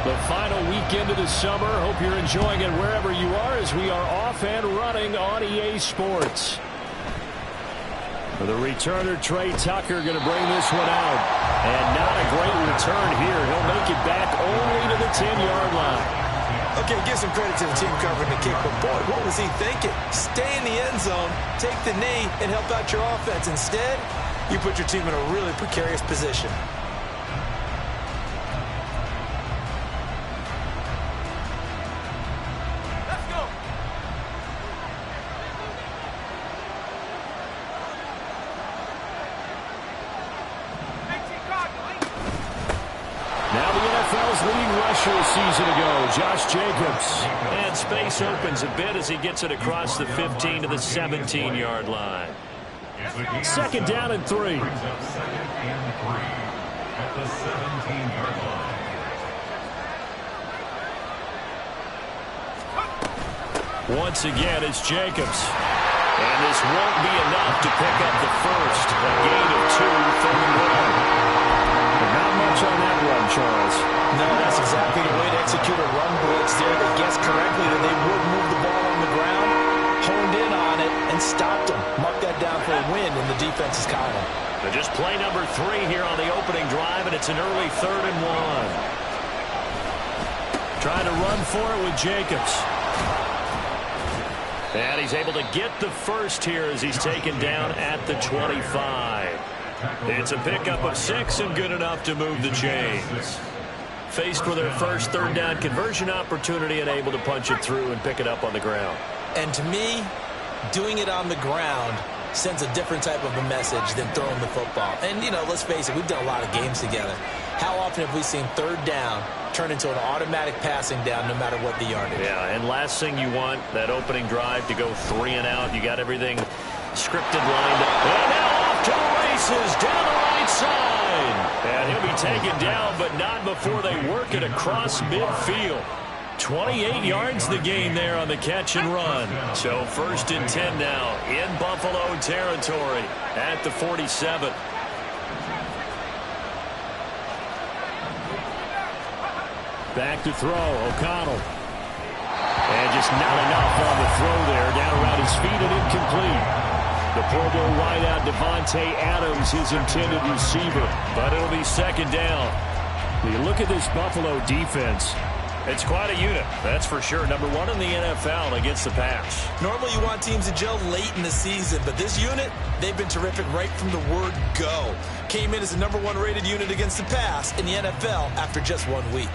The final weekend of the summer. Hope you're enjoying it wherever you are as we are off and running on EA Sports. For the returner, Trey Tucker going to bring this one out. And not a great return here. He'll make it back only to the 10-yard line. Okay, give some credit to the team covering the kick, but boy, what was he thinking? Stay in the end zone, take the knee, and help out your offense. Instead, you put your team in a really precarious position. Leading rusher a season ago, Josh Jacobs. And space opens a bit as he gets it across the 15 to the 17-yard line. Second down and 3. Once again, it's Jacobs. And this won't be enough to pick up the first. A gain of 2, third and 1. Not much on that run, Charles. No, that's exactly the way to execute a run blitz there. They guessed correctly that they would move the ball on the ground, honed in on it, and stopped them. Mark that down for a win in the defense's column. They're just play number 3 here on the opening drive, and it's an early 3rd and 1. Trying to run for it with Jacobs. And he's able to get the first here as he's taken down at the 25. It's a pickup of 6 and good enough to move the chains. Faced with their first third down conversion opportunity and able to punch it through and pick it up on the ground. And to me, doing it on the ground sends a different type of a message than throwing the football. And, you know, let's face it, we've done a lot of games together. How often have we seen third down turn into an automatic passing down no matter what the yardage? Yeah, and last thing you want, that opening drive to go 3 and out. You got everything scripted, lined up. And now off to the races down the right side. And he'll be taken down, but not before they work it across midfield. 28 yards the gain there on the catch and run. So 1st and 10 now in Buffalo territory at the 47. Back to throw, O'Connell. And just not enough on the throw there. Down around his feet and incomplete. The Pro Bowl wideout Devontae Adams, his intended receiver. But it'll be 2nd down. When you look at this Buffalo defense, it's quite a unit, that's for sure. Number 1 in the NFL against the pass. Normally you want teams to gel late in the season, but this unit, they've been terrific right from the word go. Came in as the number 1 rated unit against the pass in the NFL after just 1 week.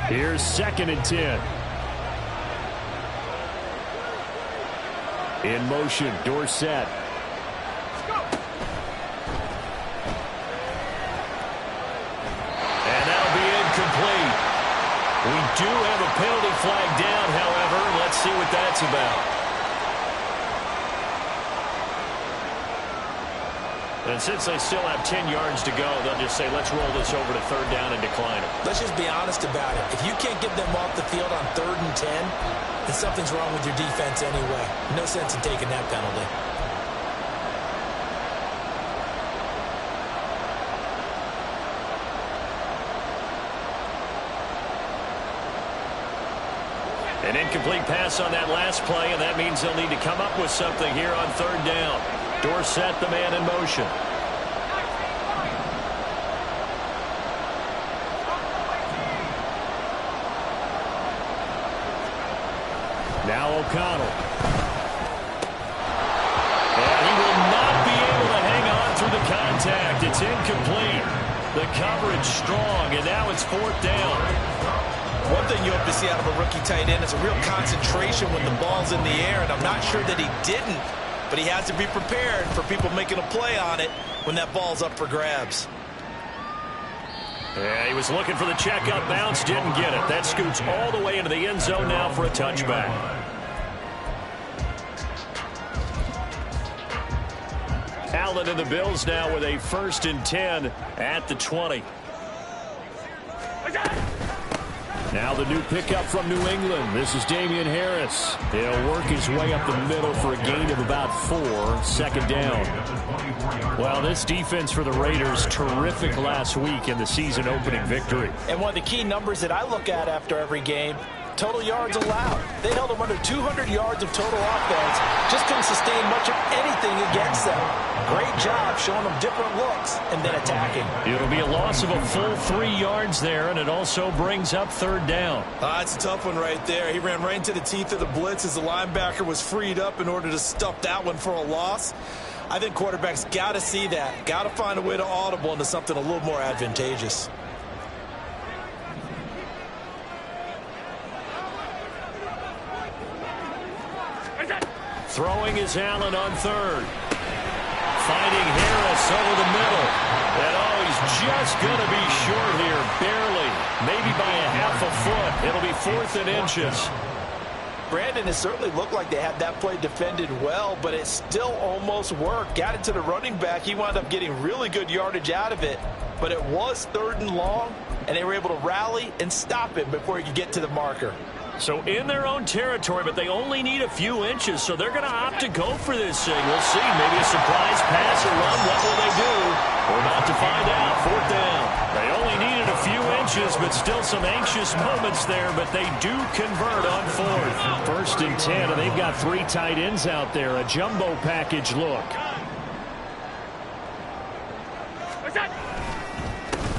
Here's 2nd and 10. In motion, Dorsett. And that'll be incomplete. We do have a penalty flag down, however. Let's see what that's about. And since they still have 10 yards to go, they'll just say, let's roll this over to 3rd down and decline it. Let's just be honest about it. If you can't get them off the field on 3rd and 10, then something's wrong with your defense anyway. No sense in taking that penalty. An incomplete pass on that last play, and that means they'll need to come up with something here on 3rd down. Dorsett, the man in motion. Now O'Connell. And he will not be able to hang on through the contact. It's incomplete. The coverage strong, and now it's 4th down. One thing you hope to see out of a rookie tight end is a real concentration when the ball's in the air, and I'm not sure that he didn't, but he has to be prepared for people making a play on it when that ball's up for grabs. Yeah, he was looking for the check-up bounce, didn't get it. That scoots all the way into the end zone now for a touchback. Allen and the Bills now with a 1st and 10 at the 20. Now the new pickup from New England. This is Damian Harris. He'll work his way up the middle for a gain of about 4, second down. Well, this defense for the Raiders, terrific last week in the season opening victory. And one of the key numbers that I look at after every game, total yards allowed. They held them under 200 yards of total offense. Just couldn't sustain much of anything against them. Great job showing them different looks and then attacking. It'll be a loss of a full 3 yards there, and it also brings up third down. It's a tough one right there. He ran right into the teeth of the blitz as the linebacker was freed up in order to stuff that one for a loss. I think quarterbacks got to see that. Got to find a way to audible into something a little more advantageous. Throwing is Allen on third. Finding Harris over the middle. And he's just going to be short here, barely. Maybe by a half a foot. It'll be 4th and inches. Brandon, it certainly looked like they had that play defended well, but it still almost worked. Got it to the running back. He wound up getting really good yardage out of it. But it was 3rd and long, and they were able to rally and stop it before he could get to the marker. So in their own territory, but they only need a few inches, so they're going to opt to go for this thing. We'll see. Maybe a surprise pass or run. What will they do? We're about to find out. 4th down. They only needed a few inches, but still some anxious moments there, but they do convert on 4th. 1st and 10, and they've got 3 tight ends out there. A jumbo package look.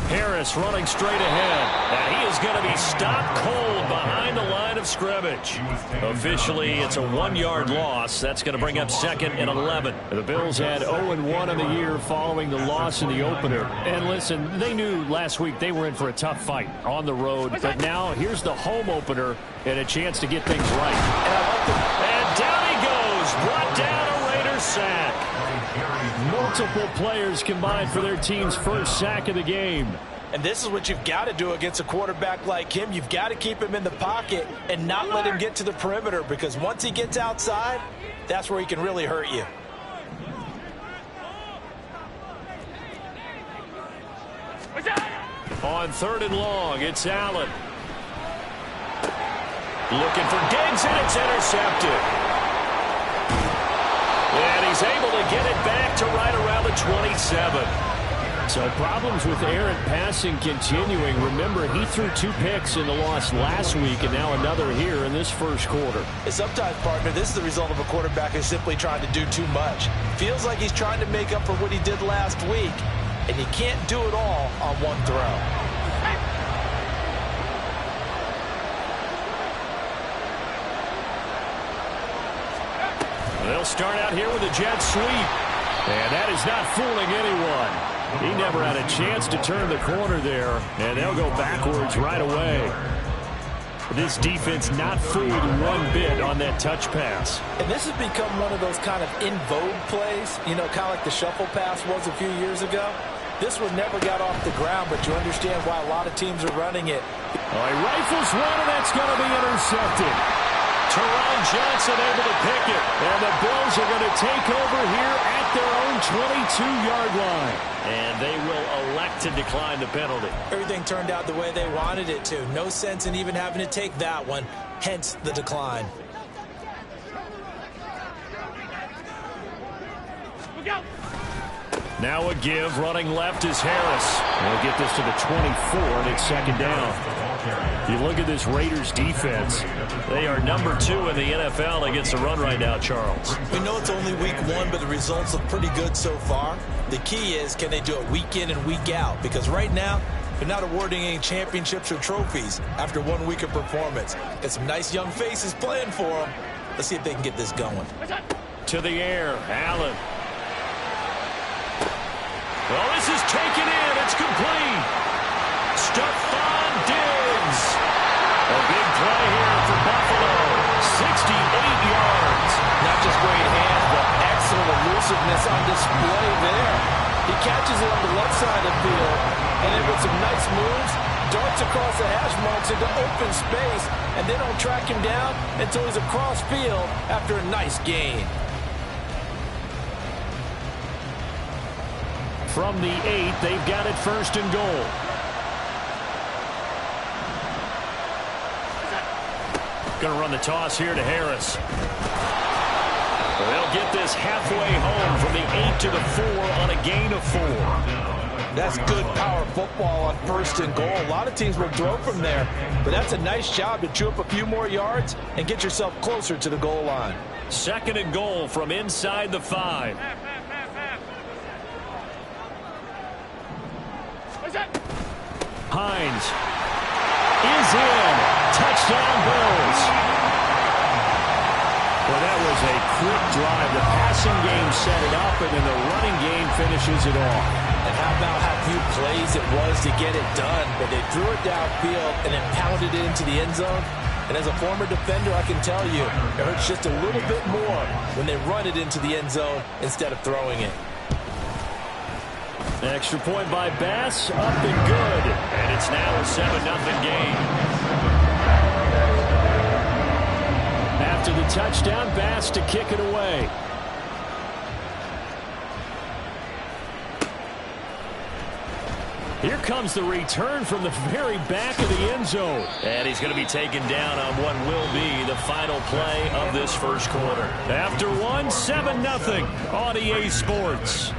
Harris running straight ahead. And he is going to be stopped cold behind the line of scrimmage. Officially, it's a 1-yard loss. That's going to bring up 2nd and 11. The Bills had 0-1 on the year following the loss in the opener. And listen, they knew last week they were in for a tough fight on the road. But now here's the home opener and a chance to get things right. And down he goes. Brought down a Raiders sack. Multiple players combined for their team's first sack of the game. And this is what you've got to do against a quarterback like him. You've got to keep him in the pocket and not let him get to the perimeter, because once he gets outside, that's where he can really hurt you. On 3rd and long, it's Allen. Looking for Diggs, and it's intercepted. And he's able to get it back to right around the 27. So problems with errant passing continuing. Remember, he threw 2 picks in the loss last week, and now another here in this first quarter. And sometimes, partner, this is the result of a quarterback who's simply trying to do too much. Feels like he's trying to make up for what he did last week, and you can't do it all on one throw. They'll start out here with a jet sweep. And that is not fooling anyone. He never had a chance to turn the corner there. And they'll go backwards right away. This defense not fooled one bit on that touch pass. And this has become one of those kind of in vogue plays, you know, kind of like the shuffle pass was a few years ago. This one never got off the ground, but you understand why a lot of teams are running it. Oh, he rifles one, and that's going to be intercepted. Teron Johnson able to pick it. And the Bills are going to take over here at their own 22-yard line. And they will elect to decline the penalty. Everything turned out the way they wanted it to. No sense in even having to take that one, hence the decline. Now a give. Running left is Harris. They'll get this to the 24, and it's 2nd down. You look at this Raiders defense. They are number 2 in the NFL against the run right now, Charles. We know it's only week 1, but the results look pretty good so far. The key is, can they do it week in and week out? Because right now, they're not awarding any championships or trophies after 1 week of performance. Got some nice young faces playing for them. Let's see if they can get this going. To the air, Allen. Well, this is taken in. It's complete. Stephon Diggs. A big play here for Buffalo. 68 yards. Not just great hands, but excellent elusiveness on display there. He catches it on the left side of the field, and then with some nice moves, darts across the hash marks into open space, and they don't track him down until he's across field after a nice gain. From the 8, they've got it 1st and goal. Going to run the toss here to Harris. They'll get this halfway home from the 8 to the 4 on a gain of 4. That's good power football on 1st and goal. A lot of teams will throw from there, but that's a nice job to chew up a few more yards and get yourself closer to the goal line. 2nd and goal from inside the 5. Hines is in. Touchdown, Bills. Well, that was a quick drive. The passing game set it up, and then the running game finishes it off. And how about how few plays it was to get it done, but they threw it downfield and then pounded it into the end zone. And as a former defender, I can tell you, it hurts just a little bit more when they run it into the end zone instead of throwing it. Extra point by Bass, up and good. And it's now a 7-0 game. After the touchdown, Bass to kick it away. Here comes the return from the very back of the end zone. And he's going to be taken down on what will be the final play of this first quarter. After 7-0 on EA Sports.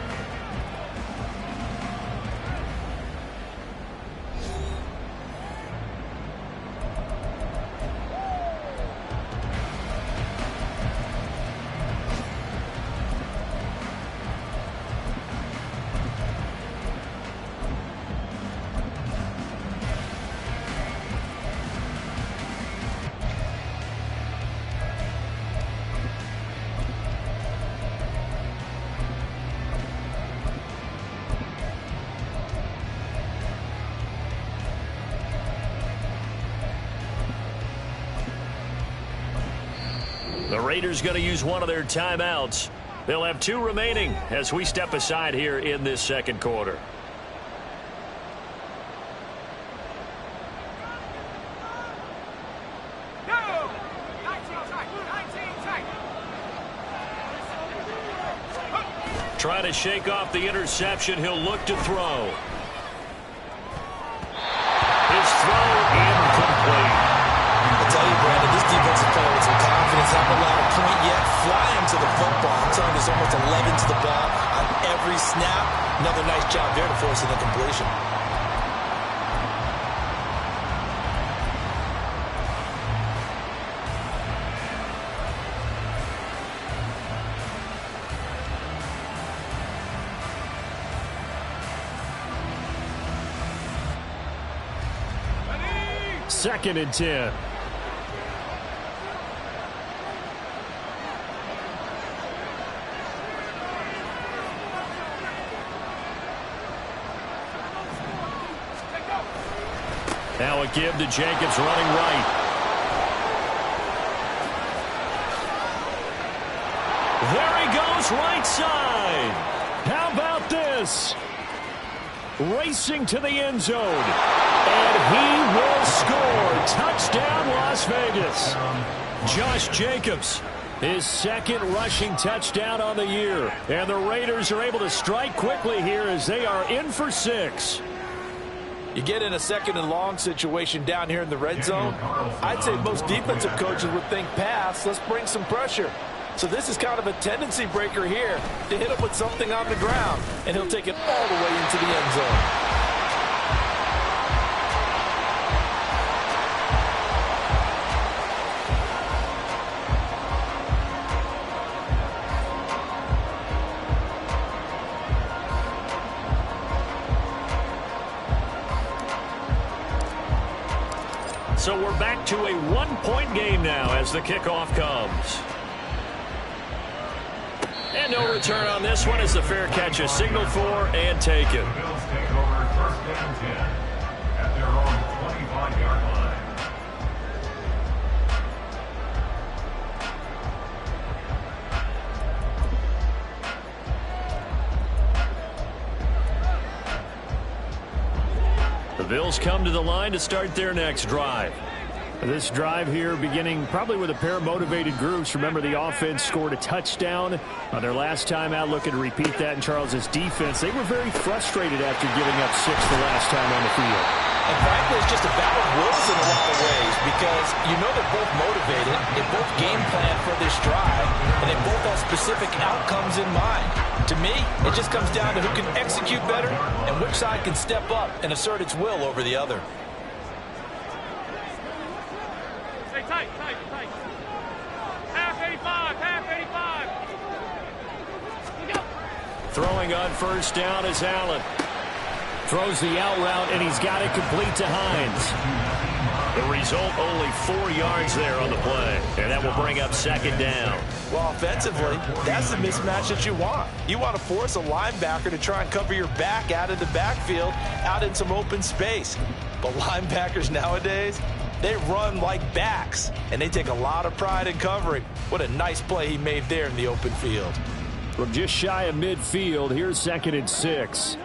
The Raiders going to use one of their timeouts. They'll have 2 remaining as we step aside here in this second quarter. Trying to shake off the interception. He'll look to throw. His throw incomplete. I tell you, Brandon, this defensive player with some confidence, haven't allowed a point yet. Fly him to the football. I'm telling you, there's almost 11 to the ball on every snap. Another nice job there to force an incompletion. Second and 10. Now a give to Jacobs running right. There he goes, right side. How about this? Racing to the end zone. And he will score. Touchdown, Las Vegas. Josh Jacobs, his 2nd rushing touchdown on the year. And the Raiders are able to strike quickly here as they are in for 6. You get in a 2nd and long situation down here in the red zone. I'd say most defensive coaches would think pass. Let's bring some pressure. So this is kind of a tendency breaker here to hit him with something on the ground. And he'll take it all the way into the end zone. So we're back to a 1-point game now as the kickoff comes. And no return on this one as the fair catch is signaled for and taken. The Bills take over 1st and 10 at their own 25-yard line. The Bills come to the line to start their next drive. This drive here beginning probably with a pair of motivated groups. Remember, the offense scored a touchdown on their last time out, looking to repeat that in Charles's defense. They were very frustrated after giving up 6 the last time on the field. And frankly, it's just a battle of wills in a lot of ways because you know they're both motivated, they both game plan for this drive, and they both have specific outcomes in mind. To me, it just comes down to who can execute better and which side can step up and assert its will over the other. Tight. Half 85. Throwing on first down is Allen. Throws the out route, and he's got it complete to Hines. The result, only 4 yards there on the play, and that will bring up second down. Well, offensively, that's the mismatch that you want. You want to force a linebacker to try and cover your back out of the backfield, out in some open space. But linebackers nowadays, they run like backs, and they take a lot of pride in covering. What a nice play he made there in the open field. From just shy of midfield, here's 2nd and 6.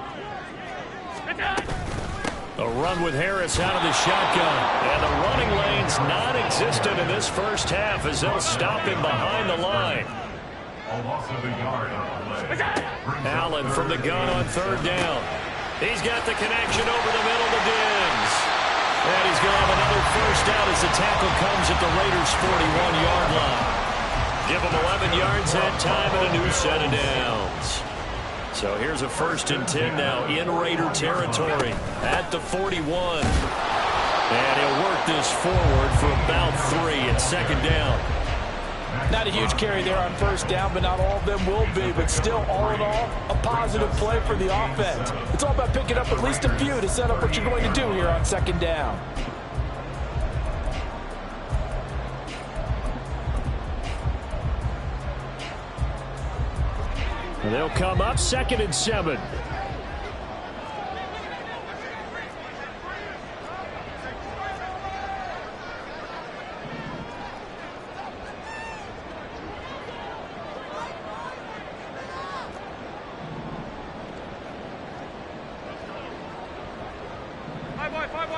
A run with Harris out of the shotgun. And the running lane's non-existent in this first half as they'll stop him behind the line. A loss of a yard on the play. Allen from the gun on 3rd down. He's got the connection over the middle to Diggs. And he's going to have another first down as the tackle comes at the Raiders' 41-yard line. Give him 11 yards that time and a new set of downs. So here's a 1st and 10 now in Raider territory at the 41. And he'll work this forward for about 3 at 2nd down. Not a huge carry there on first down, but not all of them will be. But still, all in all, a positive play for the offense. It's all about picking up at least a few to set up what you're going to do here on 2nd down. And they'll come up 2nd and 7.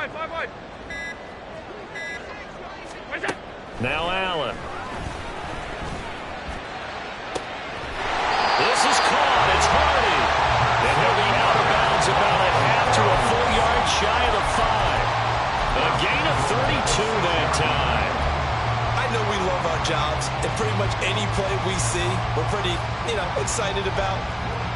Five wide. Now Allen. This is caught. It's Hardy. And he'll be out of bounds about a half to a full yard shy of the 5. A gain of 32 that time. I know we love our jobs, and pretty much any play we see, we're pretty, excited about.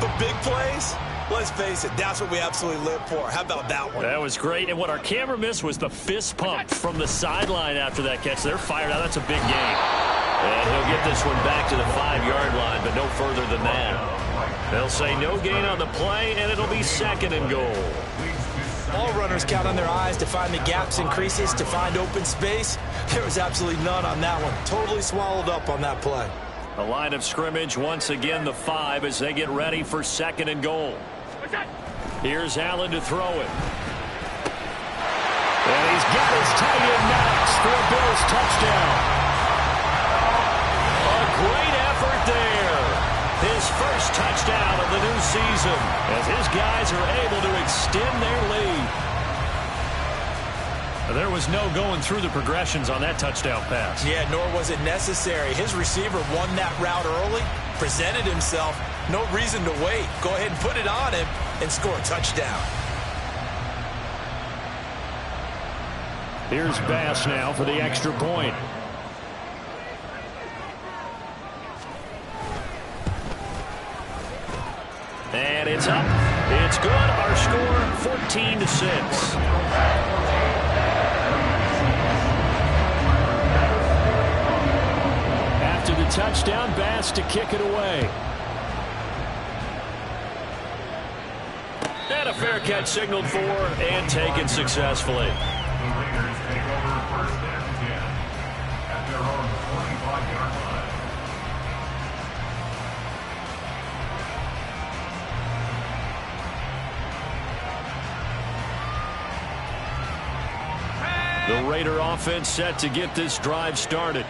But big plays, let's face it, that's what we absolutely live for. How about that one? That was great. And what our camera missed was the fist pump from the sideline after that catch. They're fired out. That's a big gain. And he'll get this one back to the 5-yard line, but no further than that. They'll say no gain on the play, and it'll be 2nd and goal. All runners count on their eyes to find the gaps and creases, to find open space. There was absolutely none on that one. Totally swallowed up on that play. The line of scrimmage, once again, the 5 as they get ready for 2nd and goal. Here's Allen to throw it. And he's got his tight end Knox for a Bills touchdown. A great effort there. His first touchdown of the new season as his guys are able to extend their lead. There was no going through the progressions on that touchdown pass. Yeah, nor was it necessary. His receiver won that route early, presented himself. No reason to wait. Go ahead and put it on him and score a touchdown. Here's Bass now for the extra point. And it's up. It's good. Our score, 14-6. After the touchdown, Bass to kick it away. And a fair catch signaled for and taken successfully. The Raiders take over 1st and 10 at their own 25-yard line. The Raider offense set to get this drive started.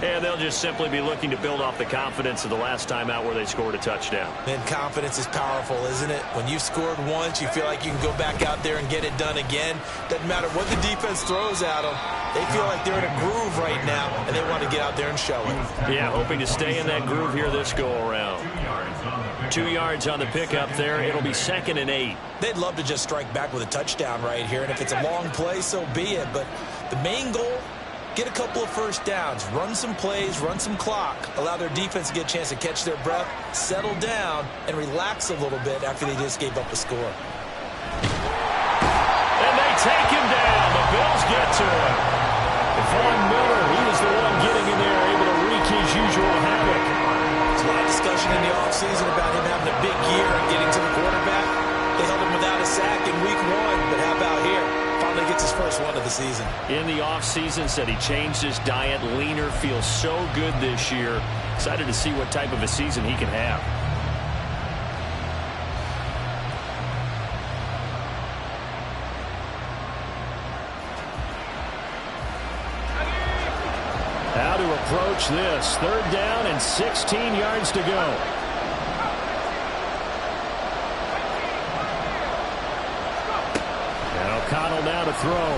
And they'll just simply be looking to build off the confidence of the last time out where they scored a touchdown. And confidence is powerful, isn't it? When you've scored once, you feel like you can go back out there and get it done again. Doesn't matter what the defense throws at them. They feel like they're in a groove right now, and they want to get out there and show it. Yeah, hoping to stay in that groove here this go-around. 2 yards on the pickup there. It'll be 2nd and 8. They'd love to just strike back with a touchdown right here, and if it's a long play, so be it. But the main goal, get a couple of first downs, run some plays, run some clock, allow their defense to get a chance to catch their breath, settle down, and relax a little bit after they just gave up a score. And they take him down. The Bills get to him. Von Miller, he was the one getting in there, able to wreak his usual havoc. There's a lot of discussion in the offseason about him having a big year and getting to the quarterback. They held him without a sack in week 1, but how about here? Finally gets his first one of the season. In the offseason, said he changed his diet, leaner, feels so good this year. Excited to see what type of a season he can have. How to approach this. 3rd down and 16 yards to go. And O'Connell now to throw.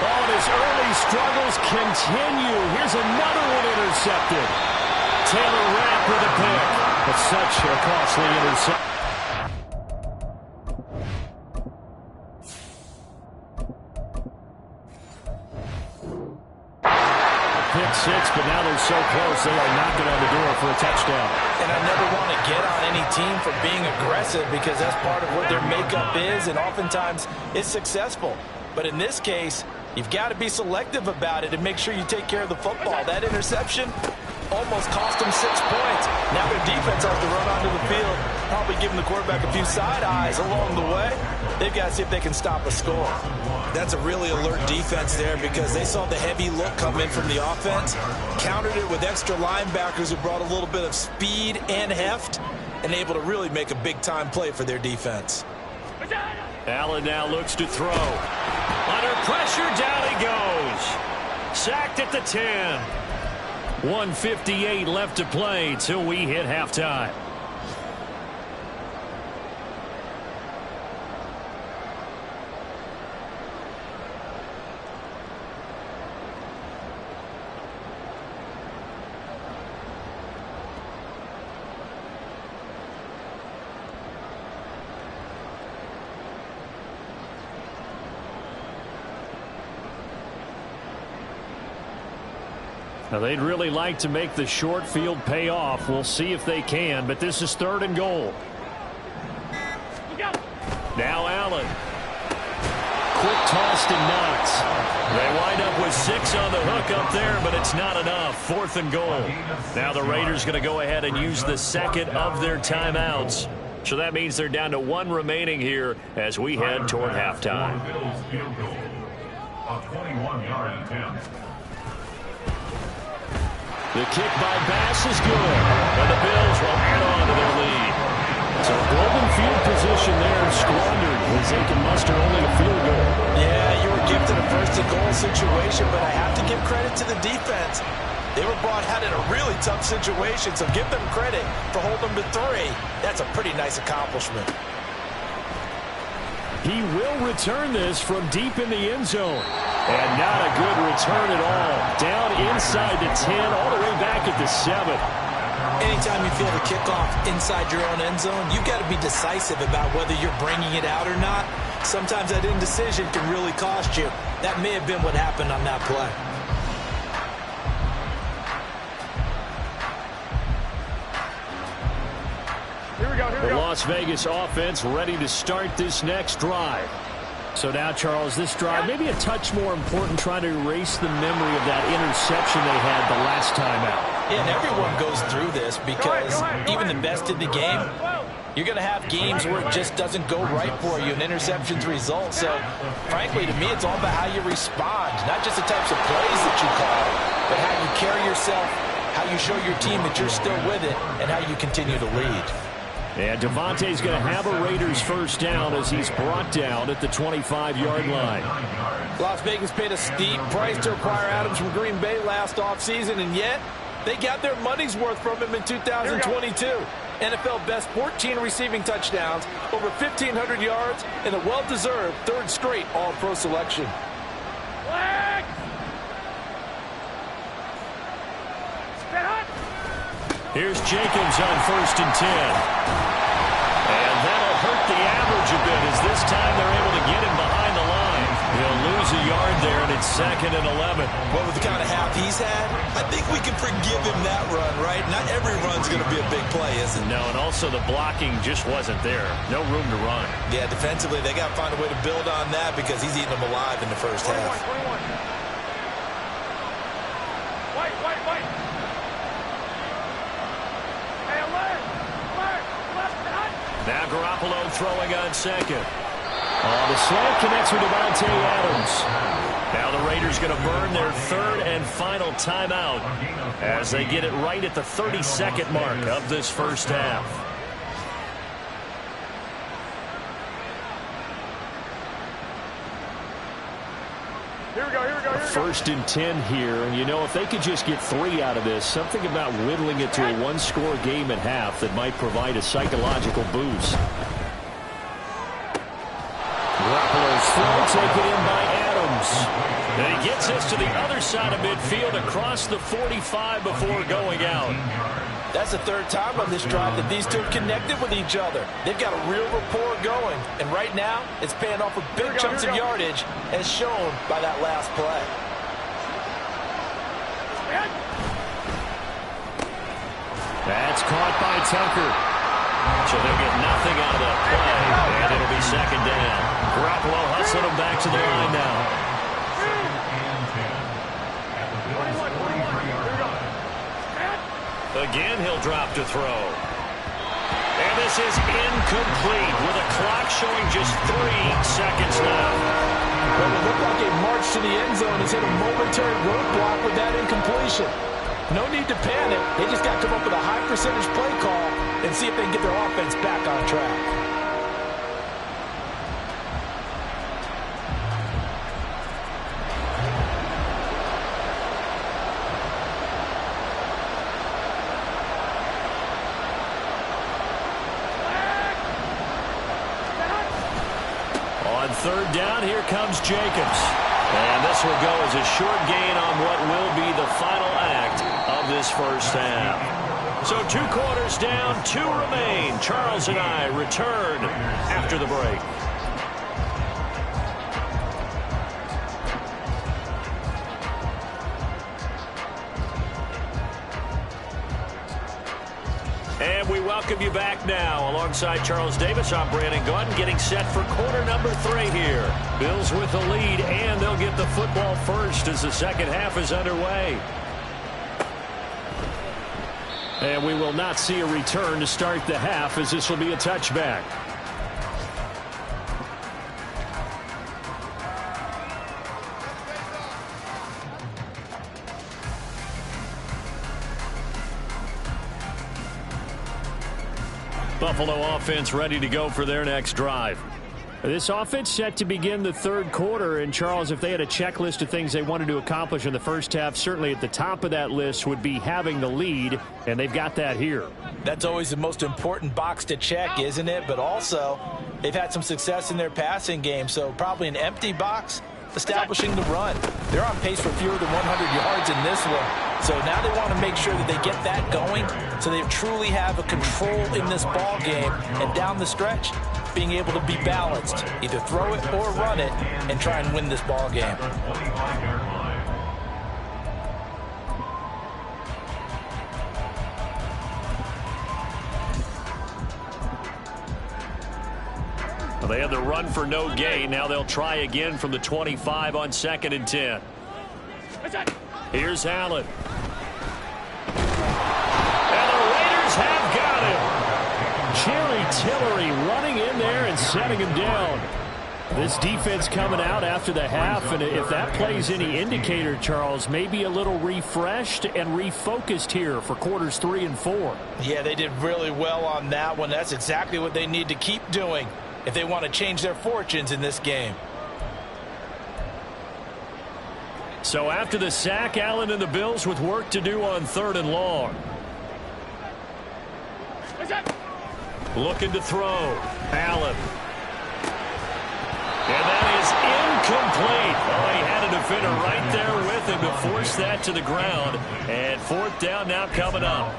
Oh, and his early struggles continue. Here's another one intercepted. Taylor Rapp with a pick. But such a costly interception. Pick 6, but now they're so close they are knocking on the door for a touchdown. And I never want to get on any team for being aggressive because that's part of what their makeup is, and oftentimes it's successful. But in this case, you've got to be selective about it and make sure you take care of the football. That interception almost cost them 6 points. Now their defense has to run onto the field, probably giving the quarterback a few side eyes along the way. They've got to see if they can stop a score. That's a really alert defense there because they saw the heavy look come in from the offense, countered it with extra linebackers who brought a little bit of speed and heft, and able to really make a big-time play for their defense. Allen now looks to throw. Under pressure, down he goes. Sacked at the 10. 1:58 left to play till we hit halftime. Now, they'd really like to make the short field pay off. We'll see if they can, but this is 3rd and goal. Now Allen. Quick toss to Knox. They wind up with 6 on the hook up there, but it's not enough. 4th and goal. Now the Raiders going to go ahead and use the 2nd of their timeouts. So that means they're down to 1 remaining here as we head toward halftime. A 21-yard attempt. The kick by Bass is good, and the Bills will add on to their lead. So golden field position there squandered as they can muster only a field goal. Yeah, you were gifted a 1st and goal situation, but I have to give credit to the defense. They were brought out in a really tough situation, so give them credit for holding them to 3. That's a pretty nice accomplishment. He will return this from deep in the end zone. And not a good return at all. Down inside the 10, all the way back at the 7. Anytime you feel the kickoff inside your own end zone, you've got to be decisive about whether you're bringing it out or not. Sometimes that indecision can really cost you. That may have been what happened on that play. The Las Vegas offense ready to start this next drive. So now, Charles, this drive maybe a touch more important, trying to erase the memory of that interception they had the last time out. Yeah, and everyone goes through this because even the best in the game, you're going to have games where it just doesn't go right for you, and interceptions result. So, frankly, to me, it's all about how you respond, not just the types of plays that you call, but how you carry yourself, how you show your team that you're still with it, and how you continue to lead. And Devontae's going to have a Raiders first down as he's brought down at the 25-yard line. Las Vegas paid a steep price to acquire Adams from Green Bay last offseason, and yet they got their money's worth from him in 2022. NFL best 14 receiving touchdowns, over 1,500 yards, and a well-deserved 3rd straight All-Pro selection. Here's Jacobs on 1st and 10. And that'll hurt the average a bit as this time they're able to get him behind the line. He'll lose a yard there, and it's 2nd and 11. Well, with the kind of half he's had, I think we can forgive him that run, right? Not every run's going to be a big play, is it? No, and also the blocking just wasn't there. No room to run. Yeah, defensively, they got to find a way to build on that because he's eating them alive in the first half. 21. Wait. Hey, alert! Now Garoppolo throwing on 2nd. The slant connects with Davante Adams. Now the Raiders going to burn their 3rd and final timeout as they get it right at the 32nd mark of this first half. Here we go. 1st and 10 here, and you know, if they could just get 3 out of this, something about whittling it to a 1-score game at half that might provide a psychological boost. Garoppolo's throw taken in by Adams. And he gets us to the other side of midfield across the 45 before going out. That's the 3rd time on this drive that these two have connected with each other. They've got a real rapport going. And right now, it's paying off with big chunks of yardage as shown by that last play. That's caught by Tucker. So they'll get nothing out of that play, and it'll be 2nd down. Garoppolo hustling him back to the line now. 21. Again, he'll drop to throw. And this is incomplete with a clock showing just 3 seconds left. Well, it looked like a march to the end zone has hit a momentary roadblock with that incompletion. No need to panic. They just got to come up with a high percentage play call and see if they can get their offense back on track. On 3rd down, here comes Jacobs. And this will go as a short gain on what will be the final act of this first half. So 2 quarters down, 2 remain. Charles and I return after the break. And we welcome you back now. Alongside Charles Davis, I'm Brandon Gaudin, getting set for quarter number 3 here. Bills with the lead, and they'll get the football first as the second half is underway. And we will not see a return to start the half, as this will be a touchback. Buffalo offense ready to go for their next drive. This offense set to begin the 3rd quarter. And, Charles, if they had a checklist of things they wanted to accomplish in the first half, certainly at the top of that list would be having the lead, and they've got that here. That's always the most important box to check, isn't it? But also, they've had some success in their passing game, so probably an empty box establishing the run. They're on pace for fewer than 100 yards in this one. So now they want to make sure that they get that going so they truly have a control in this ball game. And down the stretch, being able to be balanced, either throw it or run it, and try and win this ball game. Well, they had the run for no gain. Now they'll try again from the 25 on 2nd and 10. Here's Allen. And the Raiders have got him. Jerry Tillery running in there and setting him down. This defense coming out after the half, and if that plays any indicator, Charles, maybe a little refreshed and refocused here for quarters 3 and 4. Yeah, they did really well on that one. That's exactly what they need to keep doing if they want to change their fortunes in this game. So after the sack, Allen and the Bills with work to do on 3rd and long. Looking to throw. Allen. And that is incomplete. Oh, he had a defender right there with him to force that to the ground. And fourth down now coming up.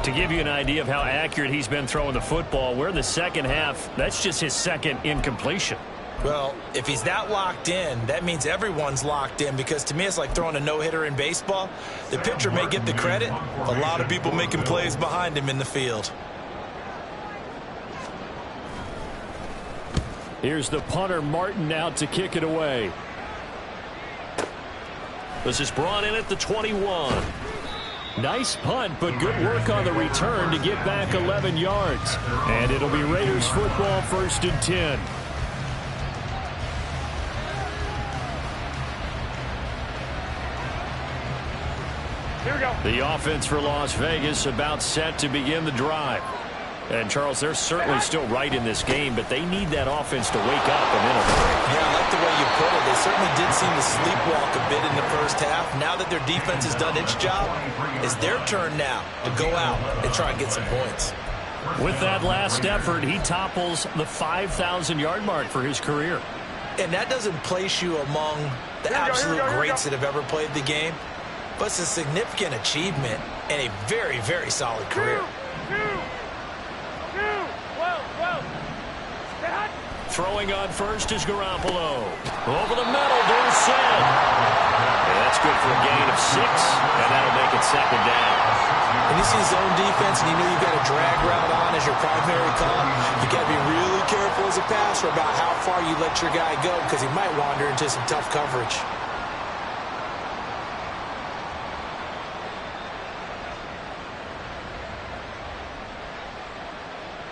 To give you an idea of how accurate he's been throwing the football, we're in the second half. That's just his second incompletion. Well, if he's that locked in, that means everyone's locked in, because to me it's like throwing a no-hitter in baseball. The pitcher may get the credit, a lot of people making plays behind him in the field. Here's the punter, Martin, out to kick it away. This is brought in at the 21. Nice punt, but good work on the return to get back 11 yards. And it'll be Raiders football, 1st and 10. Here we go. The offense for Las Vegas about set to begin the drive. And, Charles, they're certainly still right in this game, but they need that offense to wake up and in a hurry. Yeah, I like the way you put it. They certainly did seem to sleepwalk a bit in the first half. Now that their defense has done its job, it's their turn now to go out and try and get some points. With that last effort, he topples the 5,000-yard mark for his career. And that doesn't place you among the absolute greats that have ever played the game, but it's a significant achievement and a very, very solid career. Throwing on first is Garoppolo. Over the middle, Dorsett. And that's good for a gain of 6, and that'll make it second down. When you see zone defense and you know you've got a drag route on as your primary call, you got to be really careful as a passer about how far you let your guy go, because he might wander into some tough coverage.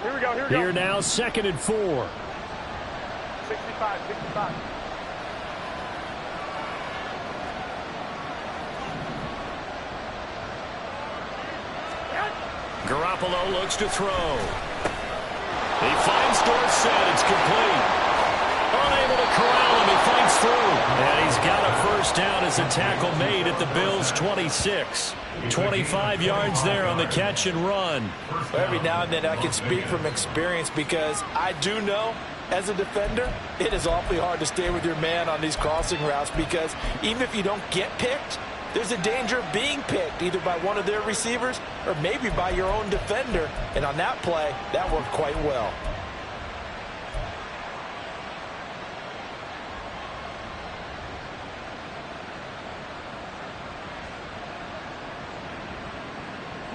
Here we go, here we go. Here now, 2nd and 4. 65, 65. Garoppolo looks to throw. He finds Dorsett. It's complete. Unable to corral him. He fights through. And he's got a first down as a tackle made at the Bills' 26. 25 yards there on the catch and run. Every now and then I can speak from experience, because I do know as a defender it is awfully hard to stay with your man on these crossing routes, because even if you don't get picked, there's a danger of being picked either by one of their receivers or maybe by your own defender. And on that play, that worked quite well.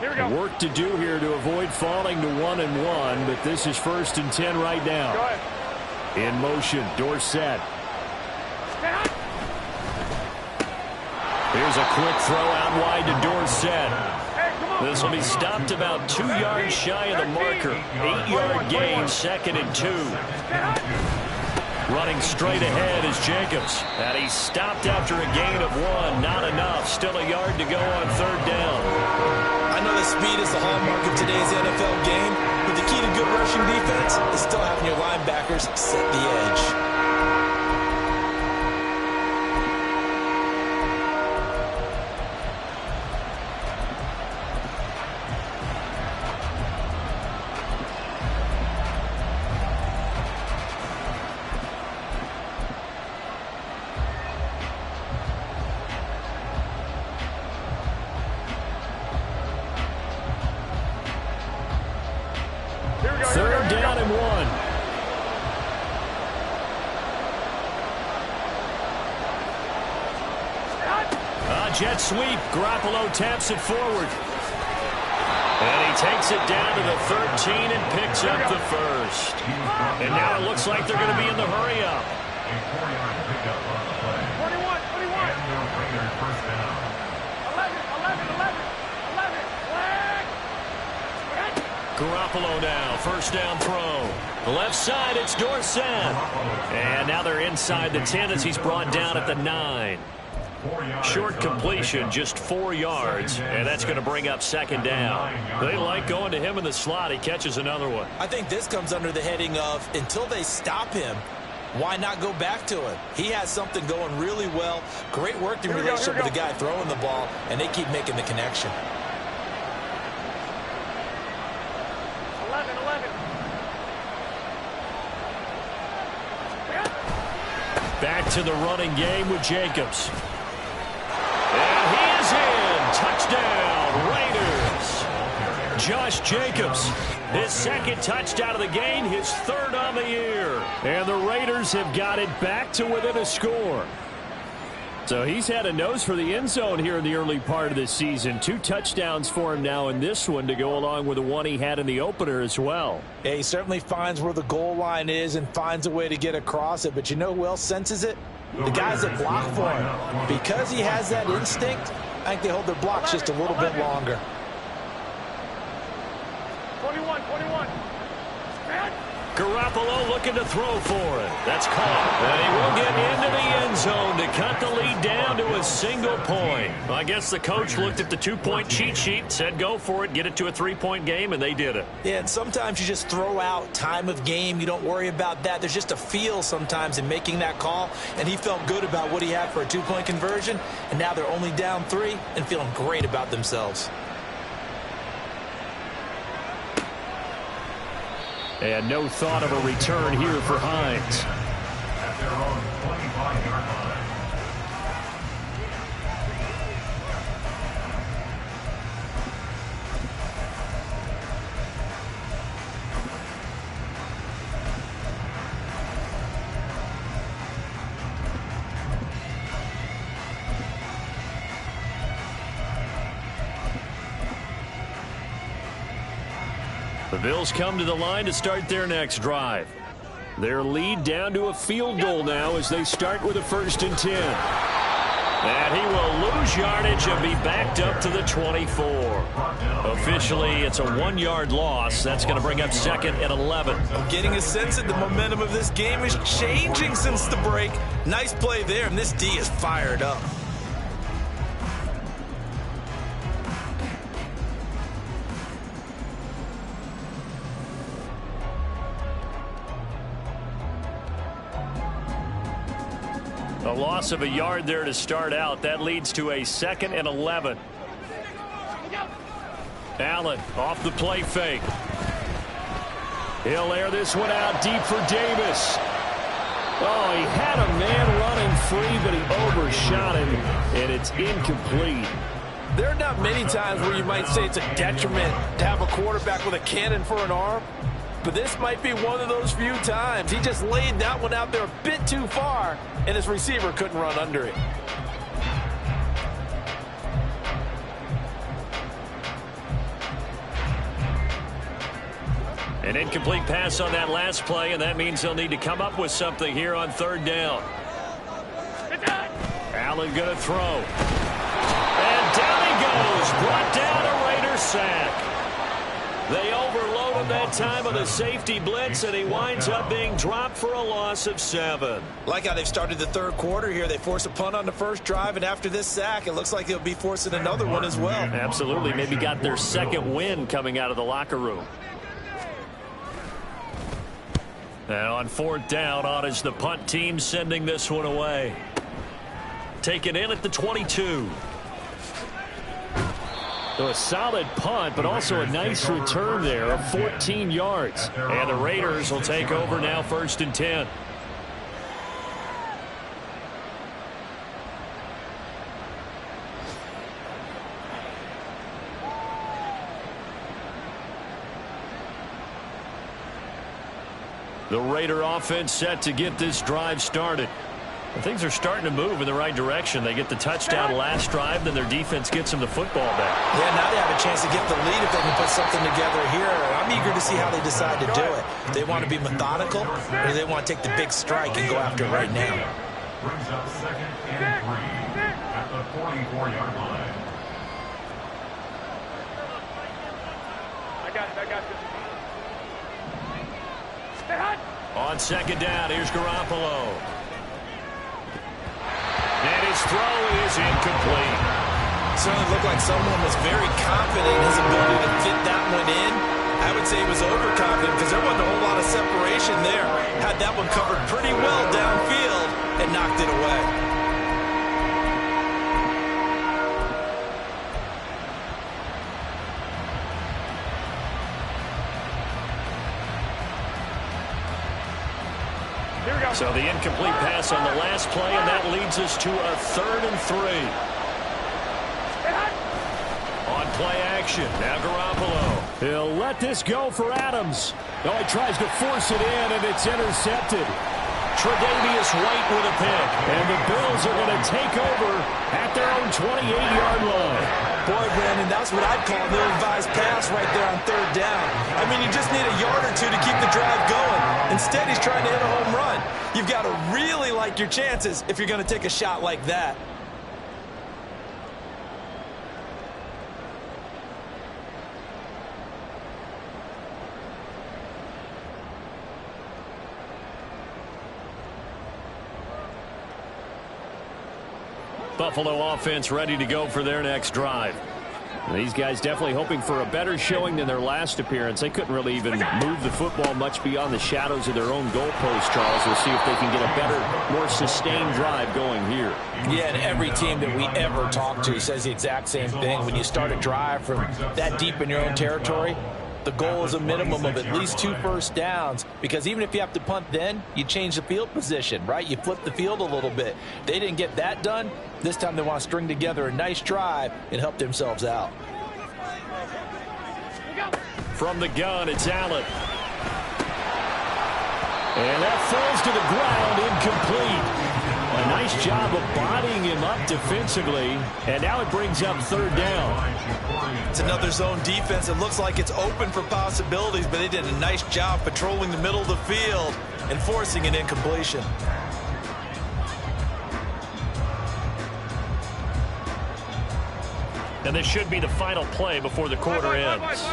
Here we go. Work to do here to avoid falling to 1-1, but this is 1st and 10 right now. Go ahead. In motion, Dorsett. Here's a quick throw out wide to Dorsett. Hey, come on. This will be stopped about 2 yards shy of the marker. 8-yard gain, 2nd and 2. Running straight ahead is Jacobs. And he's stopped after a gain of 1. Not enough. Still a yard to go on 3rd down. I know that speed is the hallmark of today's NFL game, but the key to good rushing defense is still having your linebackers set the edge. Jet sweep. Garoppolo taps it forward. And he takes it down to the 13 and picks up the first. And now it looks like they're going to be in the hurry up. 21, 21. 11. Garoppolo now, first down throw. The left side, it's Dorsett. And now they're inside the 10 as he's brought down at the 9. Short completion, just 4 yards, and that's going to bring up 2nd down. They like going to him in the slot. He catches another one. I think this comes under the heading of, until they stop him, why not go back to him? He has something going really well. Great working relationship with the guy throwing the ball, and they keep making the connection. 11. Back to the running game with Jacobs. And he is in. Touchdown, Raiders. Josh Jacobs, his second touchdown of the game, his third on the year. And the Raiders have got it back to within a score. So he's had a nose for the end zone here in the early part of the season. 2 touchdowns for him now in this one to go along with the one he had in the opener as well. Yeah, he certainly finds where the goal line is and finds a way to get across it. But you know who else senses it? The guys that block for him. Because he has that instinct, I think they hold their blocks just a little bit longer. 21. Garoppolo looking to throw for it. That's caught. And he will get into the end zone to cut the lead down to a single point. Well, I guess the coach looked at the 2-point cheat sheet, said go for it, get it to a 3-point game, and they did it. Yeah, and sometimes you just throw out time of game. You don't worry about that. There's just a feel sometimes in making that call, and he felt good about what he had for a 2-point conversion, and now they're only down 3 and feeling great about themselves. And no thought of a return here for Hines. At their own 25-yard line. The Bills come to the line to start their next drive. Their lead down to a field goal now as they start with a 1st and 10. And he will lose yardage and be backed up to the 24. Officially, it's a 1-yard loss. That's going to bring up 2nd and 11. I'm getting a sense that the momentum of this game is changing since the break. Nice play there, and this D is fired up. A loss of a yard there to start out. That leads to a 2nd and 11. Allen off the play fake. He'll air this one out deep for Davis. Oh, he had a man running free, but he overshot him, and it's incomplete. There are not many times where you might say it's a detriment to have a quarterback with a cannon for an arm, but this might be one of those few times. He just laid that one out there a bit too far, and his receiver couldn't run under it. An incomplete pass on that last play, and that means they'll need to come up with something here on 3rd down. Allen going to throw. And down he goes. Brought down a Raider sack. They overload him that time on the safety blitz, and he winds up being dropped for a loss of 7. Like how they've started the 3rd quarter here. They force a punt on the 1st drive, and after this sack, it looks like they'll be forcing another one as well. Absolutely. Maybe got their 2nd win coming out of the locker room. Now on 4th down, on is the punt team sending this one away. Taken in at the 22. So a solid punt, but also a nice return there of 14 yards. And the Raiders will take over now 1st and 10. The Raider offense set to get this drive started. And things are starting to move in the right direction. They get the touchdown last drive, then their defense gets them the football back. Yeah, now they have a chance to get the lead if they can put something together here. I'm eager to see how they decide to do it. Do they want to be methodical, or do they want to take the big strike and go after it right now? Brings up 2nd and 3 at the 44-yard line. I got this. Stay hot. On 2nd down, here's Garoppolo. And his throw is incomplete. Certainly looked like someone was very confident in his ability to fit that one in. I would say he was overconfident because there wasn't a whole lot of separation there. Had that one covered pretty well downfield and knocked it away. Here we go. So the incomplete pass on the last play, and that leads us to a 3rd and 3. On play action, now Garoppolo. He'll let this go for Adams. No, he tries to force it in, and it's intercepted. Tre'Davious White with a pick. And the Bills are going to take over at their own 28-yard line. Boy, Brandon, that's what I'd call an ill-advised pass right there on 3rd down. I mean, you just need a yard or two to keep the drive going. Instead, he's trying to hit a home run. You've got to really like your chances if you're going to take a shot like that. Buffalo offense ready to go for their next drive. These guys definitely hoping for a better showing than their last appearance. They couldn't really even move the football much beyond the shadows of their own goalpost, Charles. We'll see if they can get a better, more sustained drive going here. Yeah, and every team that we ever talk to says the exact same thing. When you start a drive from that deep in your own territory, the goal is a minimum of at least 2 first downs, because even if you have to punt then, you change the field position, right? You flip the field a little bit. They didn't get that done. This time they want to string together a nice drive and help themselves out. From the gun, it's Allen. And that falls to the ground, incomplete. A nice job of bodying him up defensively, and now it brings up 3rd down. It's another zone defense. It looks like it's open for possibilities, but they did a nice job patrolling the middle of the field and forcing an incompletion. And this should be the final play before the quarter ends.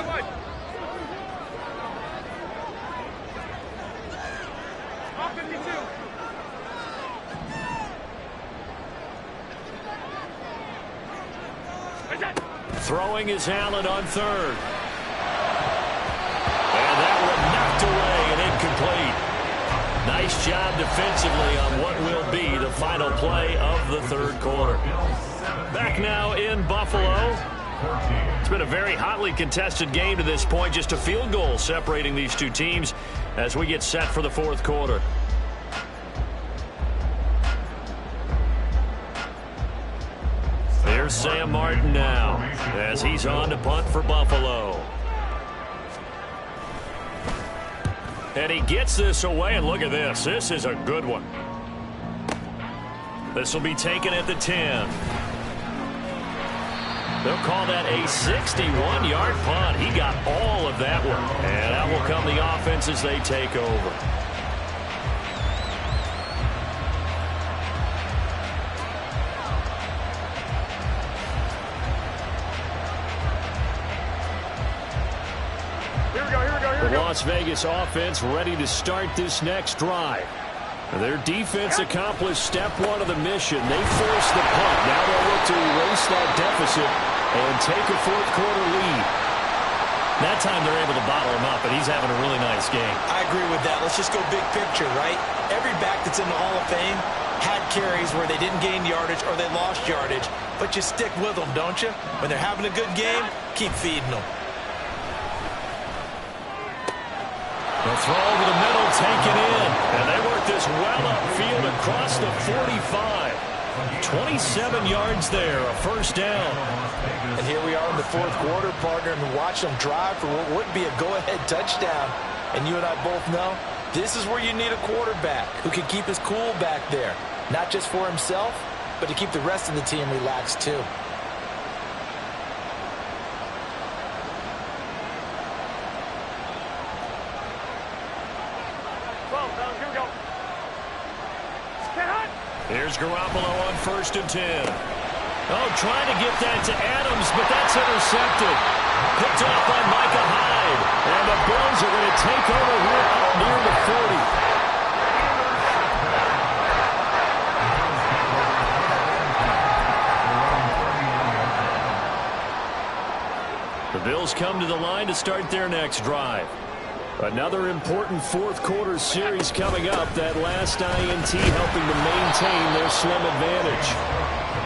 Throwing is Allen on 3rd. And that one knocked away and incomplete. Nice job defensively on what will be the final play of the 3rd quarter. Back now in Buffalo. It's been a very hotly contested game to this point. Just a field goal separating these two teams as we get set for the 4th quarter. Here's Sam Martin now as he's on to punt for Buffalo. And he gets this away, and look at this. This is a good one. This will be taken at the 10. They'll call that a 61-yard punt. He got all of that one. And out will come the offense as they take over. The Las Vegas offense ready to start this next drive. Their defense accomplished step 1 of the mission. They forced the punt. Now they'll look to erase that deficit and take a 4th quarter lead. That time they're able to bottle him up, and he's having a really nice game. I agree with that. Let's just go big picture, right? Every back that's in the Hall of Fame had carries where they didn't gain yardage or they lost yardage, but you stick with them, don't you? When they're having a good game, keep feeding them. They'll throw over the middle, take it in. And they work this well upfield across the 45. 27 yards there, a 1st down. And here we are in the 4th quarter, partner, and watch them drive for what would be a go-ahead touchdown. And you and I both know this is where you need a quarterback who can keep his cool back there. Not just for himself, but to keep the rest of the team relaxed too. Here's Garoppolo on 1st and 10. Oh, trying to get that to Adams, but that's intercepted. Picked off by Micah Hyde. And the Bills are going to take over here up near the 40. The Bills come to the line to start their next drive. Another important 4th quarter series coming up. That last INT helping to maintain their slim advantage.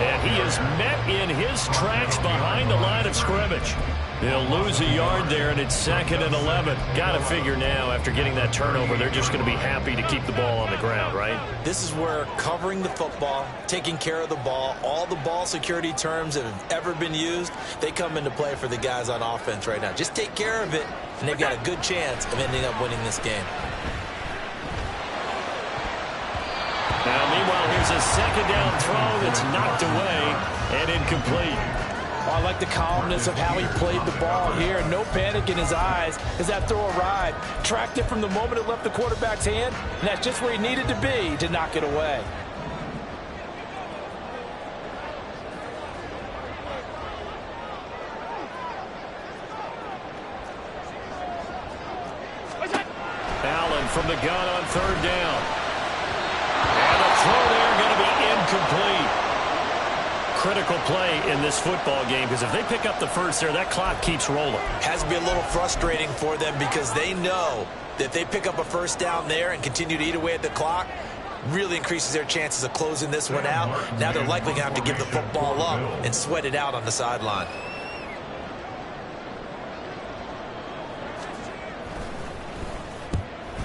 And he is met in his tracks behind the line of scrimmage. They'll lose a yard there, and it's 2nd and 11. Got to figure now, after getting that turnover, they're just going to be happy to keep the ball on the ground, right? This is where covering the football, taking care of the ball, all the ball security terms that have ever been used, they come into play for the guys on offense right now. Just take care of it, and they've got a good chance of ending up winning this game. Now, meanwhile, here's a 2nd down throw that's knocked away and incomplete. Oh, I like the calmness of how he played the ball here. No panic in his eyes as that throw arrived. Tracked it from the moment it left the quarterback's hand, and that's just where he needed to be to knock it away. Allen from the gun on 3rd down. And the throw there going to be incomplete. Critical play in this football game, because if they pick up the first there, that clock keeps rolling. Has to be a little frustrating for them because they know that if they pick up a first down there and continue to eat away at the clock, really increases their chances of closing this one out. Now they're likely going to have to give the football up and sweat it out on the sideline.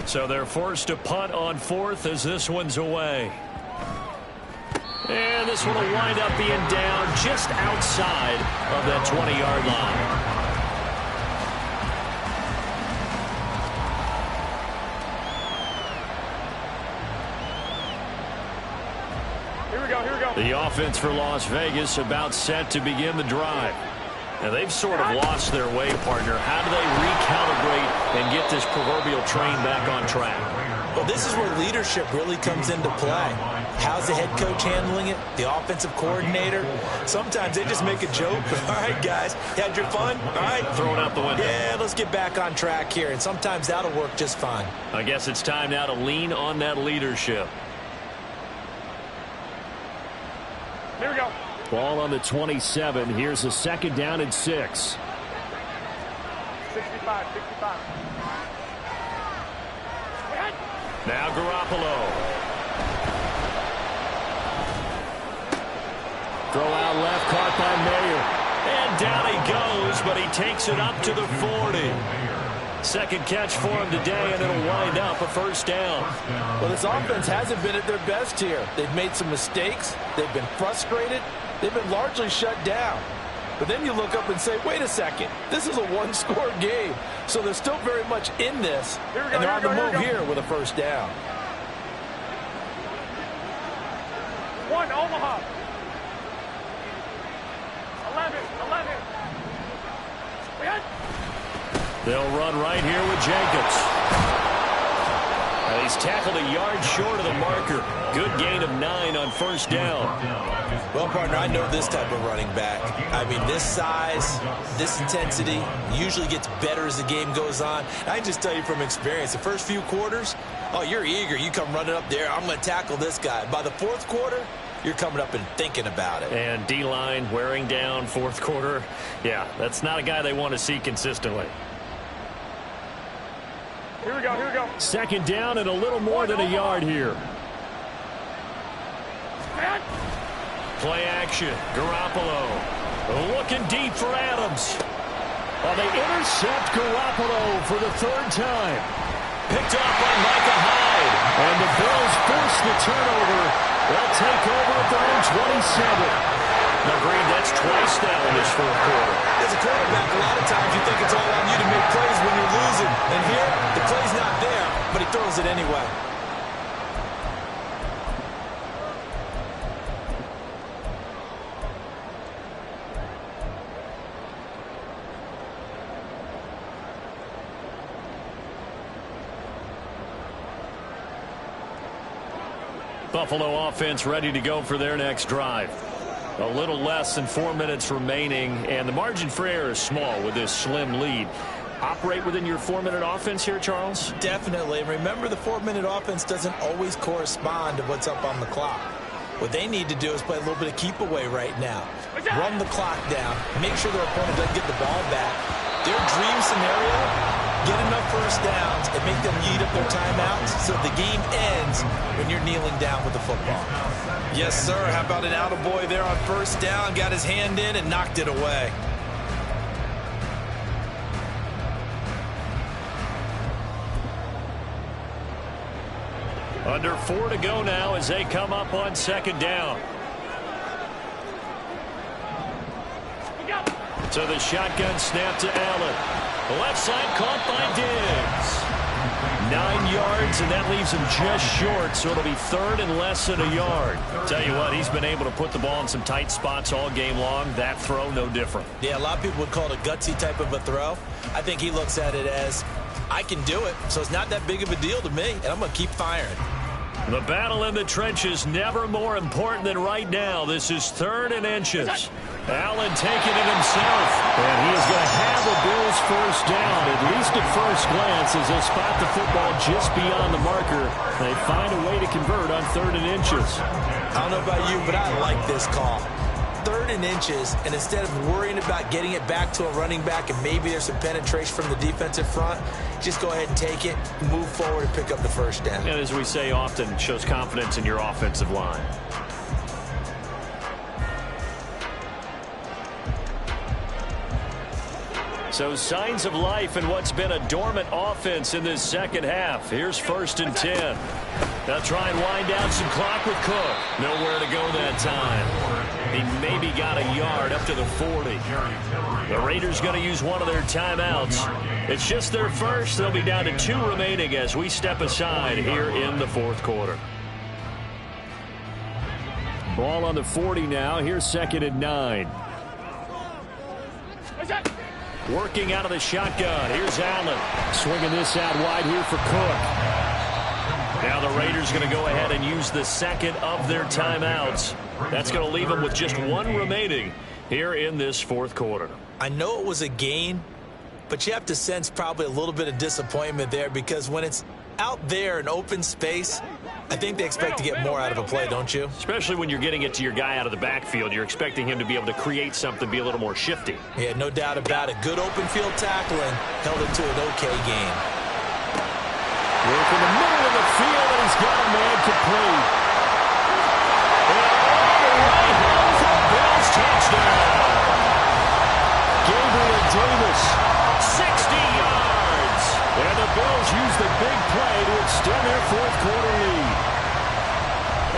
So they're forced to punt on 4th as this one's away. And this one will wind up being down just outside of that 20-yard line. Here we go, here we go. The offense for Las Vegas about set to begin the drive. Now, they've sort of lost their way, partner. How do they recalibrate and get this proverbial train back on track? Well, this is where leadership really comes into play. How's the head coach handling it? The offensive coordinator? Sometimes they just make a joke. All right, guys, had your fun? All right. Throw it out the window. Yeah, let's get back on track here. And sometimes that'll work just fine. I guess it's time now to lean on that leadership. Here we go. Ball on the 27. Here's a 2nd down and 6. 65, 65. Now Garoppolo. Throw out left, caught by Mayer. And down he goes, but he takes it up to the 40. 2nd catch for him today, and it'll wind up a first down. Well, this offense hasn't been at their best here. They've made some mistakes. They've been frustrated. They've been largely shut down. But then you look up and say, wait a second, this is a one-score game. So they're still very much in this, and they're on the move here with a first down. 1, Omaha. 11. They'll run right here with Jacobs. And he's tackled a yard short of the marker. Good gain of 9 on first down. Well, partner, I know this type of running back. I mean, this size, this intensity usually gets better as the game goes on. I can just tell you from experience, the first few quarters, oh, you're eager. You come running up there, I'm going to tackle this guy. By the 4th quarter, you're coming up and thinking about it. And D-line wearing down 4th quarter. Yeah, that's not a guy they want to see consistently. Here we go, here we go. 2nd down and a little more than a yard here. Play action. Garoppolo looking deep for Adams. Well, they intercept Garoppolo for the 3rd time. Picked up by Micah Hyde. And the Bills force the turnover. They'll take over at their own 27. Now, Green, that's twice now in this 4th quarter. As a quarterback, a lot of times you think it's all on you to make plays when you're losing. And here, the play's not there, but he throws it anyway. Buffalo offense ready to go for their next drive. A little less than 4 minutes remaining, and the margin for error is small with this slim lead. Operate within your 4-minute offense here, Charles? Definitely. Remember, the 4-minute offense doesn't always correspond to what's up on the clock. What they need to do is play a little bit of keep away right now. Run the clock down. Make sure their opponent doesn't get the ball back. Their dream scenario, get enough first downs and make them eat up their timeouts so the game ends when you're kneeling down with the football. Yes, sir. How about an attaboy there on first down? Got his hand in and knocked it away. Under 4 to go now as they come up on second down. To the shotgun snap to Allen. The left side caught by Diggs. 9 yards, and that leaves him just short, so it'll be third and less than a yard. Tell you what, he's been able to put the ball in some tight spots all game long. That throw, no different. Yeah, a lot of people would call it a gutsy type of a throw. I think he looks at it as, I can do it, so it's not that big of a deal to me, and I'm going to keep firing. The battle in the trenches never more important than right now. This is 3rd and inches. Allen taking it himself. And he is going to have the Bills first down, at least at first glance, as they spot the football just beyond the marker. They find a way to convert on 3rd and inches. I don't know about you, but I like this call. 3rd and inches, and instead of worrying about getting it back to a running back and maybe there's some penetration from the defensive front, just go ahead and take it, move forward, and pick up the first down. And as we say often, it shows confidence in your offensive line. So signs of life in what's been a dormant offense in this second half. Here's 1st and 10. They'll try and wind down some clock with Cook. Nowhere to go that time. He maybe got a yard up to the 40. The Raiders going to use one of their timeouts. It's just their first. They'll be down to 2 remaining as we step aside here in the 4th quarter. Ball on the 40 now. Here's 2nd and 9. Working out of the shotgun. Here's Allen. Swinging this out wide here for Cook. Now the Raiders going to go ahead and use the second of their timeouts. That's going to leave them with just 1 remaining here in this 4th quarter. I know it was a gain, but you have to sense probably a little bit of disappointment there because when it's out there in open space, I think they expect to get more out of a play, don't you? Especially when you're getting it to your guy out of the backfield. You're expecting him to be able to create something, be a little more shifty. Yeah, no doubt about it. Good open field tackling held it to an okay game. Work in the middle of the field, and he's got a man complete. And all the way home for a Bills touchdown. Gabriel Davis. 60 yards. And the Bills use the big play to extend their 4th quarter lead.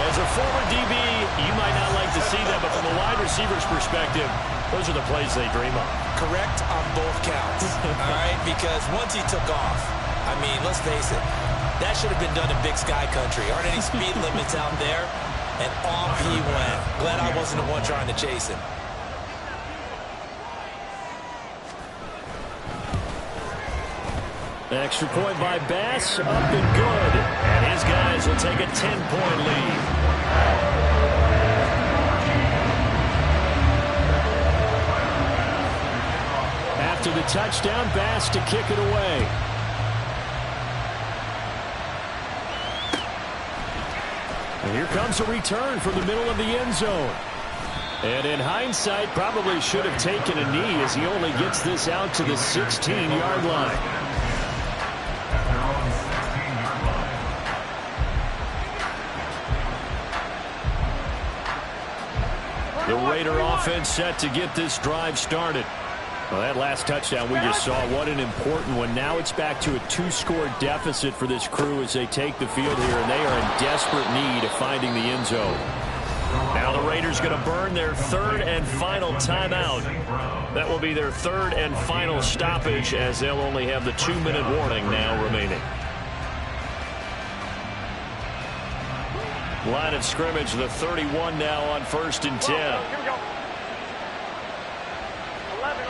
As a former DB, you might not like to see that, but from a wide receiver's perspective, those are the plays they dream of. Correct on both counts, all right? Because once he took off, I mean, let's face it, that should have been done in Big Sky Country. Aren't any speed limits out there? And off he went. Glad I wasn't the one trying to chase him. Extra point by Bass, up and good. And his guys will take a 10-point lead. After the touchdown, Bass to kick it away. And here comes a return from the middle of the end zone. And in hindsight, probably should have taken a knee as he only gets this out to the 16-yard line. The Raider offense set to get this drive started. Well, that last touchdown we just saw, what an important one. Now it's back to a 2-score deficit for this crew as they take the field here, and they are in desperate need of finding the end zone. Now the Raiders going to burn their 3rd and final timeout. That will be their 3rd and final stoppage as they'll only have the 2-minute warning now remaining. Line of scrimmage, the 31 now on 1st and 10. Here we go. 11.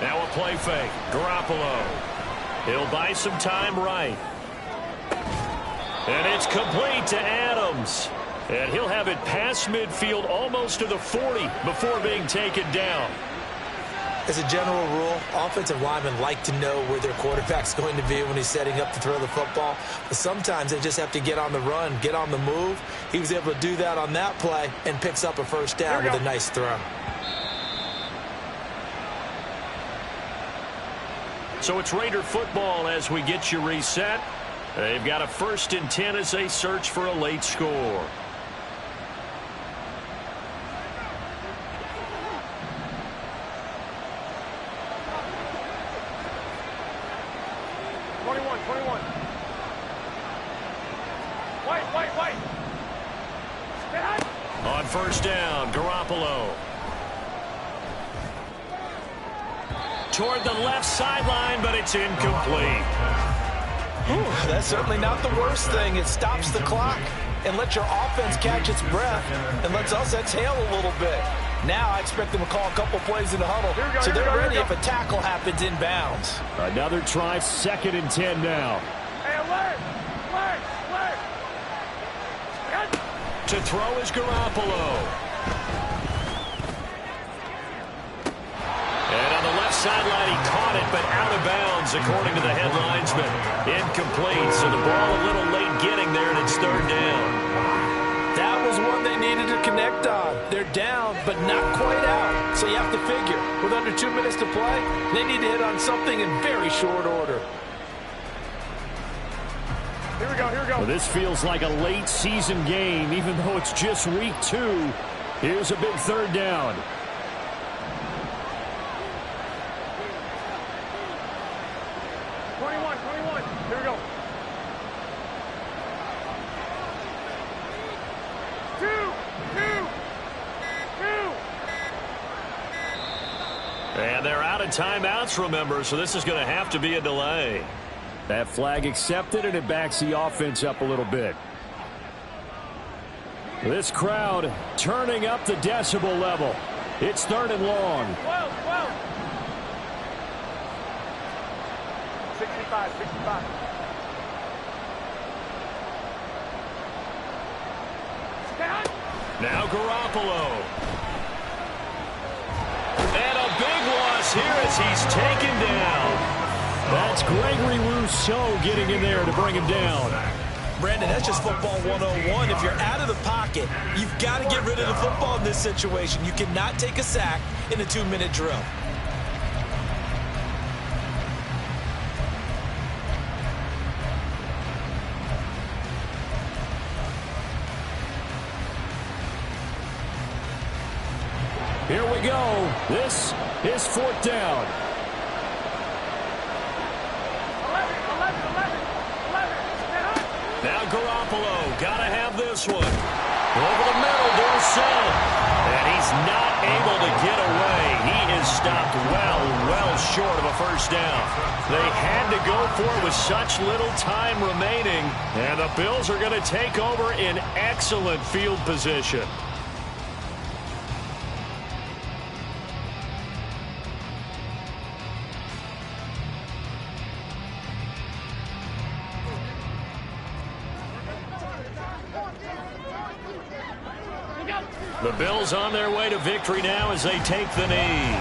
Now a play fake. Garoppolo. He'll buy some time right. And it's complete to Adams. And he'll have it past midfield almost to the 40 before being taken down. As a general rule, offensive linemen like to know where their quarterback's going to be when he's setting up to throw the football. But sometimes they just have to get on the run, get on the move. He was able to do that on that play and picks up a first down with a nice throw. So it's Raider football as we get you reset. They've got a 1st and 10 as they search for a late score. Wait. On first down, Garoppolo. Toward the left sideline, but it's incomplete. That's certainly not the worst thing. It stops the clock and lets your offense catch its breath and lets us exhale a little bit. Now I expect them to call a couple plays in the huddle, so they're ready if a tackle happens inbounds. Another try, 2nd and 10 now. Hey, leg. To throw is Garoppolo. And on the left sideline, he caught it, but out of bounds, according to the head linesman. Incomplete, so the ball a little late getting there, and it's 3rd down. That was one they needed to connect on. They're down, but not quite out. So you have to figure, with under 2 minutes to play, they need to hit on something in very short order. Here we go. Well, this feels like a late season game, even though it's just week 2. Here's a big 3rd down. Here we go. 2. And they're out of timeouts, remember, so this is going to have to be a delay. That flag accepted, and it backs the offense up a little bit. This crowd turning up the decibel level. It's 3rd and long. 12. 65. Now Garoppolo. And a big loss here as he's taken down. That's Gregory Rousseau getting in there to bring him down. Brandon, that's just football 101. If you're out of the pocket, you've got to get rid of the football in this situation. You cannot take a sack in a 2-minute drill. Here we go. This is 4th down. 11. Now Garoppolo, got to have this one. Over the middle, Dorsett. And he's not able to get away. He is stopped well short of a 1st down. They had to go for it with such little time remaining. And the Bills are going to take over in excellent field position. The Bills on their way to victory now as they take the knee.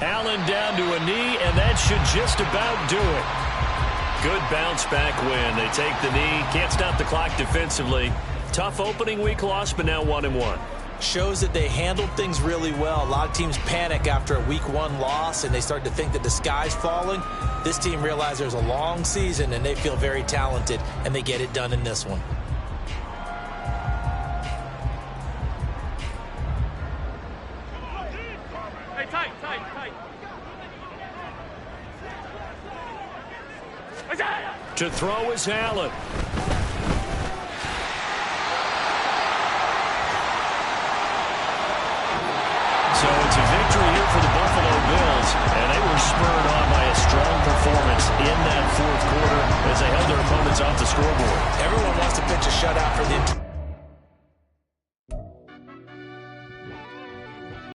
Allen down to a knee, and that should just about do it. Good bounce-back win. They take the knee. Can't stop the clock defensively. Tough opening week loss, but now 1-1. Shows that they handled things really well. A lot of teams panic after a week 1 loss, and they start to think that the sky's falling. This team realizes there's a long season, and they feel very talented, and they get it done in this one. Hey, tight. To throw is Allen. So it's a victory here for the Buffalo Bills, and they were spurred on by a strong performance in that 4th quarter as they held their opponents off the scoreboard. Everyone wants to pitch a shutout for the